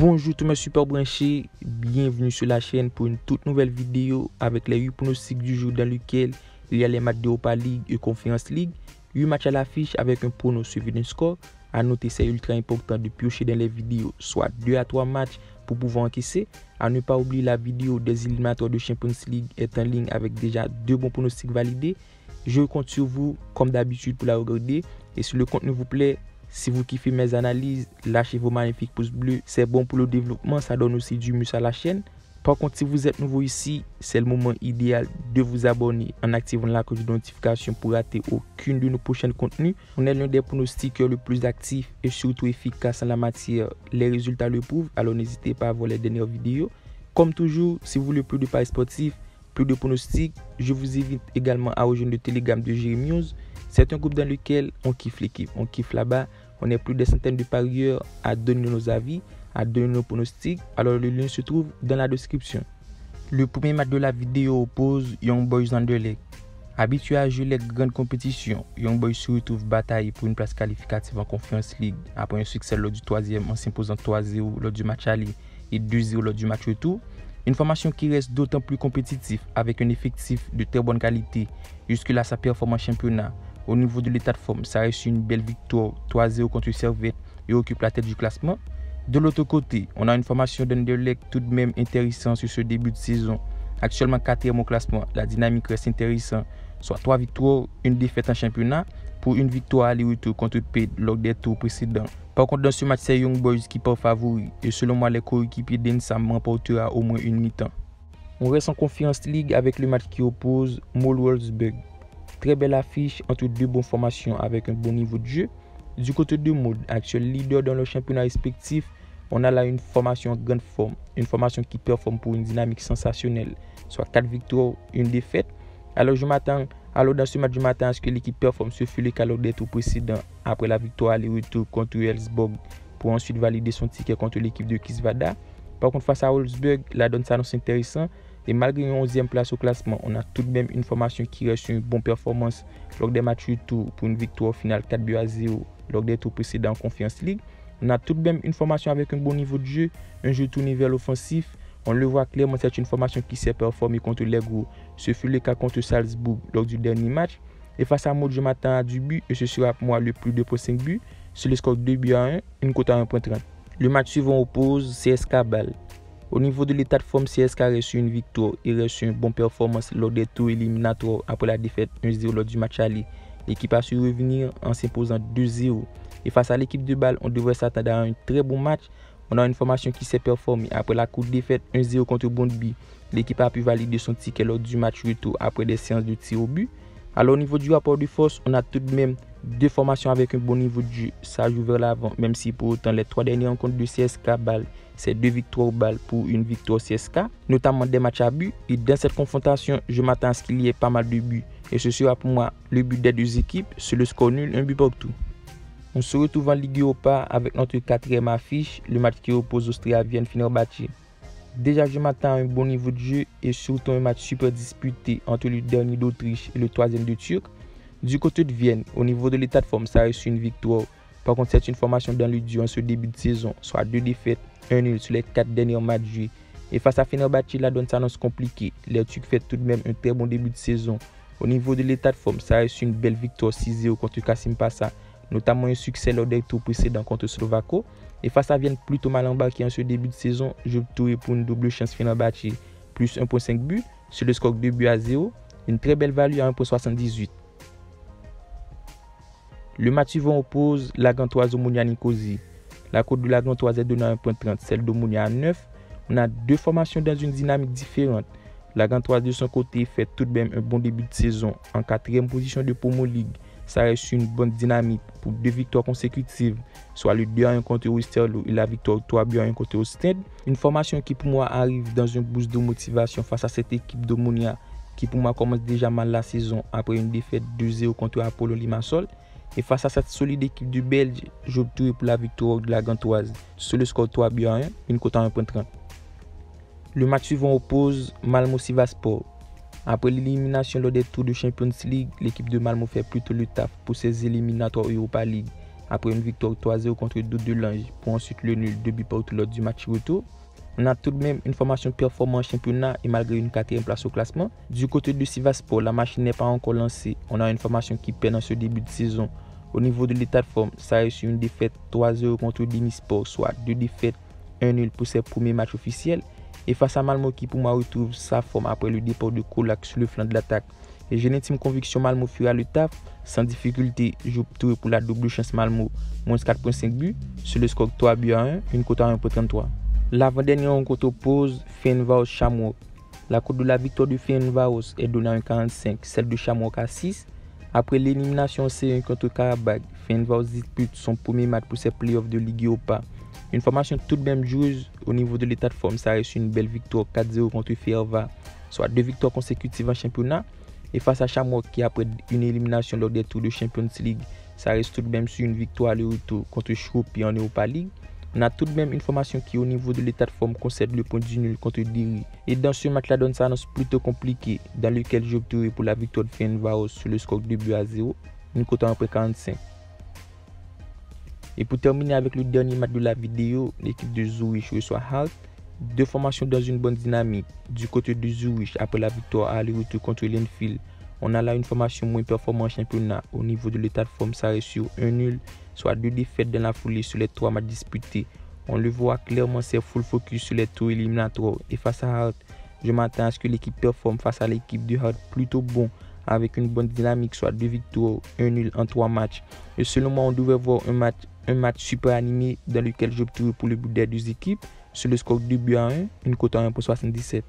Bonjour tout mes super branchés, bienvenue sur la chaîne pour une toute nouvelle vidéo avec les 8 pronostics du jour dans lequel il y a les matchs d'Europa League et Conference League. 8 matchs à l'affiche avec un prono suivi d'un score. À noter, c'est ultra important de piocher dans les vidéos soit 2 à 3 matchs pour pouvoir encaisser. À ne pas oublier, la vidéo des éliminatoires de Champions League est en ligne avec déjà 2 bons pronostics validés. Je compte sur vous comme d'habitude pour la regarder et si le contenu vous plaît, si vous kiffez mes analyses, lâchez vos magnifiques pouces bleus, c'est bon pour le développement, ça donne aussi du muscle à la chaîne. Par contre, si vous êtes nouveau ici, c'est le moment idéal de vous abonner en activant la cloche de notification pour rater aucune de nos prochains contenus. On est l'un des pronostiqueurs le plus actifs et surtout efficaces en la matière. Les résultats le prouvent, alors n'hésitez pas à voir les dernières vidéos. Comme toujours, si vous voulez plus de paris sportifs, plus de pronostics, je vous invite également à rejoindre le Telegram de Jérémy News. C'est un groupe dans lequel on kiffe l'équipe, on kiffe là-bas. On est plus de centaines de parieurs à donner nos avis, à donner nos pronostics. Alors le lien se trouve dans la description. Le premier match de la vidéo oppose Young Boys Anderlecht. Habitué à jouer les grandes compétitions, Young Boys se retrouve bataille pour une place qualificative en Conference League après un succès lors du 3e en s'imposant 3-0 lors du match aller et 2-0 lors du match retour. Une formation qui reste d'autant plus compétitive avec un effectif de très bonne qualité. Jusque-là, sa performance en championnat. Au niveau de l'état de forme, ça reste une belle victoire 3-0 contre Servette et occupe la tête du classement. De l'autre côté, on a une formation d'Anderlecht tout de même intéressante sur ce début de saison. Actuellement 4e au classement, la dynamique reste intéressante, soit 3 victoires, une défaite en championnat pour une victoire aller-retour contre Ped lors des tours précédents. Par contre, dans ce match, c'est Young Boys qui part favori et selon moi, les coéquipiers d'Ensam remportera au moins une mi-temps. On reste en Conference League avec le match qui oppose Molde-Wolfsburg. Très belle affiche entre deux bonnes formations avec un bon niveau de jeu. Du côté de Molde, actuel leader dans le championnat respectif, on a là une formation en grande forme, une formation qui performe pour une dynamique sensationnelle, soit 4 victoires, une défaite. Alors dans ce match du matin, à ce que l'équipe performe ce fut le cas lors des tours précédents après la victoire aller-retour contre Elfsborg pour ensuite valider son ticket contre l'équipe de Kisvada. Par contre, face à Wolfsburg, la donne s'annonce intéressante. Et malgré une 11e place au classement, on a tout de même une formation qui reste une bonne performance lors des matchs retour pour une victoire finale 4-0 lors des tours précédents en Conference League. On a tout de même une formation avec un bon niveau de jeu, un jeu tourné vers l'offensif. On le voit clairement, c'est une formation qui s'est performée contre les gros. Ce fut le cas contre Salzbourg lors du dernier match. Et face à Molde, je m'attends à du but et ce sera pour moi le plus de 5 buts. Sur le score 2-1, une cote à 1.30. Le match suivant oppose CSKA Bâle. Au niveau de l'état de forme, CSKA a reçu une victoire et reçu une bonne performance lors des tours éliminatoires après la défaite 1-0 lors du match aller. L'équipe a su revenir en s'imposant 2-0. Et face à l'équipe de Bâle, on devrait s'attendre à un très bon match. On a une formation qui s'est performée après la courte défaite 1-0 contre Bondby. L'équipe a pu valider son ticket lors du match retour après des séances de tir au but. Alors au niveau du rapport de force, on a tout de même deux formations avec un bon niveau de jeu. Ça joue vers l'avant, même si pour autant les 3 dernières rencontres de CSKA Bâle, c'est 2 victoires au Bâle pour une victoire CSKA, notamment des matchs à but. Et dans cette confrontation, je m'attends à ce qu'il y ait pas mal de buts. Et ce sera pour moi le but des deux équipes, sur le score nul, un but partout. On se retrouve en Ligue Europa avec notre 4e affiche, le match qui oppose Austria Vienne-Fenerbahçe. Déjà, je m'attends à un bon niveau de jeu et surtout un match super disputé entre le dernier d'Autriche et le 3e de Turc. Du côté de Vienne, au niveau de l'état de forme, ça reste une victoire. Par contre, c'est une formation dans le dur en ce début de saison, soit 2 défaites, 1 nul sur les 4 derniers matchs joués. Et face à Fenerbahçe, la donne s'annonce compliquée. Les Turcs font tout de même un très bon début de saison. Au niveau de l'état de forme, ça reste une belle victoire 6-0 contre Kasim Passa, notamment un succès lors des tours précédents contre Slovako. Et face à Vienne, plutôt mal embarqué en ce début de saison, je opterai pour une double chance Fenerbahçe plus 1.5 buts sur le score 2-0, une très belle value à 1.78. Le match suivant oppose la Gantoise Omonia Nicosie. La cote de la Gantoise est donnée à 1.30, celle d'Omonia à 9. On a deux formations dans une dynamique différente. La Gantoise de son côté fait tout de même un bon début de saison en 4e position de Promo League. Ça reste une bonne dynamique pour 2 victoires consécutives, soit le 2-1 contre Westerlo et la victoire 3-1 contre Ostend. Une formation qui pour moi arrive dans un boost de motivation face à cette équipe d'Omonia qui pour moi commence déjà mal la saison après une défaite 2-0 contre Apollo Limassol. Et face à cette solide équipe du Belge, j'opterai pour la victoire de la Gantoise sur le score 3-1, une cote à 1.30. Le match suivant oppose Malmo-Sivasspor. Après l'élimination lors des tours de Champions League, l'équipe de Malmo fait plutôt le taf pour ses éliminatoires Europa League après une victoire 3-0 contre Doute de Lange pour ensuite le nul 2 buts partout lors du match retour. On a tout de même une formation performante en championnat et malgré une 4e place au classement. Du côté de Sivaspor, la machine n'est pas encore lancée. On a une formation qui peine en ce début de saison. Au niveau de l'état de forme, ça a reçu une défaite 3-0 contre Dinispor, soit 2 défaites, 1 nul pour ses premiers matchs officiels. Et face à Malmo qui pour moi retrouve sa forme après le départ de Kolak sur le flanc de l'attaque. Et j'ai une intime conviction Malmo fera le taf sans difficulté. Joue pour la double chance Malmo, moins 4.5 buts sur le score 3 buts à 1, une cote à 1.33. L'avant-dernière rencontre oppose Ferencváros-Shamrock. La cote de la victoire de Ferencváros est donnée à 1,45, celle de Shamrock à 6. Après l'élimination en C1 contre Karabakh, Ferencváros dispute son premier match pour ses playoffs de Ligue Europa. Une formation tout de même joueuse au niveau de l'état de forme, ça reste une belle victoire 4-0 contre Ferencváros, soit 2 victoires consécutives en championnat. Et face à Shamrock qui après une élimination lors des tours de Champions League, ça reste tout de même sur une victoire le retour contre Skopje en Europa League. On a tout de même une formation qui au niveau de l'état de forme concède le point du nul contre Diri. Et dans ce match la donne s'annonce plutôt compliqué, dans lequel j'opterai pour la victoire de Ferencváros sur le score 2 buts à 0, une cote à 1,45. Et pour terminer avec le dernier match de la vidéo, l'équipe de Zurich reçoit Halt. Deux formations dans une bonne dynamique. Du côté de Zurich, après la victoire à aller-retour contre Linfield, on a là une formation moins performante en championnat. Au niveau de l'état de forme, ça reste sur un nul, soit 2 défaites dans la foulée sur les 3 matchs disputés. On le voit clairement, c'est full focus sur les tours éliminatoires. Et face à Halt, je m'attends à ce que l'équipe performe face à l'équipe de Halt plutôt bon, avec une bonne dynamique, soit 2 victoires, 1 nul en 3 matchs. Et selon moi, on devrait voir un match super animé dans lequel j'opterai pour le but des deux équipes sur le score 2 buts à 1, une cote à 1,77.